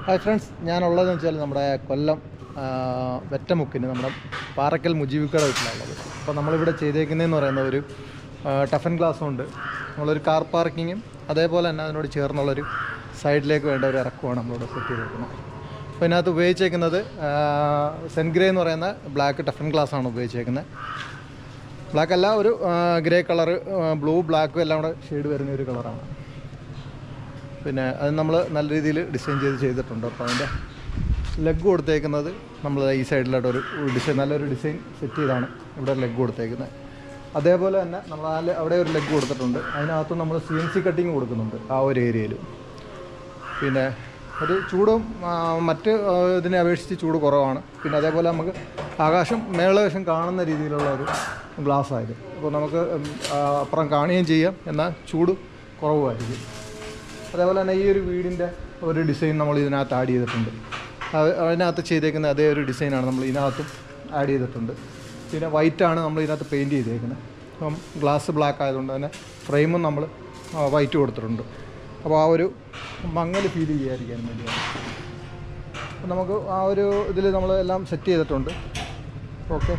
Hi friends, ഞാനുള്ളതെന്ന് വെച്ചാൽ നമ്മുടെ കൊല്ലം വെറ്റമുക്കിന് നമ്മുടെ പാറക്കൽ മുജീബിക്കട വീട്ടിലുള്ളത്. അപ്പോൾ നമ്മളിവിടെ ചെയ്തേക്കുന്നതെന്ന് പറയുന്ന ഒരു ടഫൻ ഗ്ലാസ് കൊണ്ട് നമ്മളൊരു കാർ പാർക്കിങ്ങും അതേപോലെ തന്നെ അതിനോട് ചേർന്നുള്ളൊരു സൈഡിലേക്ക് വേണ്ട ഒരു ഇറക്കമാണ് നമ്മളിവിടെ സെറ്റ് ചെയ്തേക്കുന്നത്. അപ്പോൾ ഇതിനകത്ത് ഉപയോഗിച്ചേക്കുന്നത് സെൻഗ്രേ എന്ന് പറയുന്ന ബ്ലാക്ക് ടഫൻ ഗ്ലാസ്സാണ് ഉപയോഗിച്ചേക്കുന്നത്. ബ്ലാക്ക് അല്ല, ഒരു ഗ്രേ കളറ്, ബ്ലൂ ബ്ലാക്കും എല്ലാം കൂടെ ഷെയ്ഡ് വരുന്ന ഒരു കളറാണ്. പിന്നെ അത് നമ്മൾ നല്ല രീതിയിൽ ഡിസൈൻ ചെയ്തിട്ടുണ്ട്. അപ്പോൾ അതിൻ്റെ ലെഗ് കൊടുത്തേക്കുന്നത് നമ്മൾ ഈ സൈഡിലായിട്ടൊരു ഡിസൈൻ, നല്ലൊരു ഡിസൈൻ സെറ്റ് ചെയ്താണ് ഇവിടെ ലെഗ് കൊടുത്തേക്കുന്നത്. അതേപോലെ തന്നെ നമ്മൾ അവിടെ ഒരു ലെഗ് കൊടുത്തിട്ടുണ്ട്. അതിനകത്ത് നമ്മൾ CNC കട്ടിങ് കൊടുക്കുന്നുണ്ട് ആ ഒരു ഏരിയയിൽ. പിന്നെ ഒരു ചൂടും മറ്റ് ഇതിനെ അപേക്ഷിച്ച് ചൂട് കുറവാണ്. പിന്നെ അതേപോലെ നമുക്ക് ആകാശം മേളവശം കാണുന്ന രീതിയിലുള്ള ഒരു ഗ്ലാസ് ആയത്. അപ്പോൾ നമുക്ക് അപ്പുറം കാണുകയും ചെയ്യാം, എന്നാൽ ചൂട് കുറവുമായിരിക്കും. അതേപോലെ തന്നെ ഈ ഒരു വീടിൻ്റെ ഒരു ഡിസൈൻ നമ്മൾ ഇതിനകത്ത് ആഡ് ചെയ്തിട്ടുണ്ട്. അതിനകത്ത് ചെയ്തേക്കുന്ന അതേ ഒരു ഡിസൈനാണ് നമ്മൾ ഇതിനകത്തും ആഡ് ചെയ്തിട്ടുണ്ട്. പിന്നെ വൈറ്റാണ് നമ്മൾ ഇതിനകത്ത് പെയിൻറ്റ് ചെയ്തേക്കുന്നത്. അപ്പം ഗ്ലാസ് ബ്ലാക്ക് ആയതുകൊണ്ട് തന്നെ ഫ്രെയിമും നമ്മൾ വൈറ്റ് കൊടുത്തിട്ടുണ്ട്. അപ്പോൾ ആ ഒരു മങ്ങൽ ഫീൽ ചെയ്യാതിരിക്കാൻ വേണ്ടിയാണ്. അപ്പം നമുക്ക് ആ ഒരു ഇതിൽ നമ്മൾ എല്ലാം സെറ്റ് ചെയ്തിട്ടുണ്ട്. ഓക്കെ.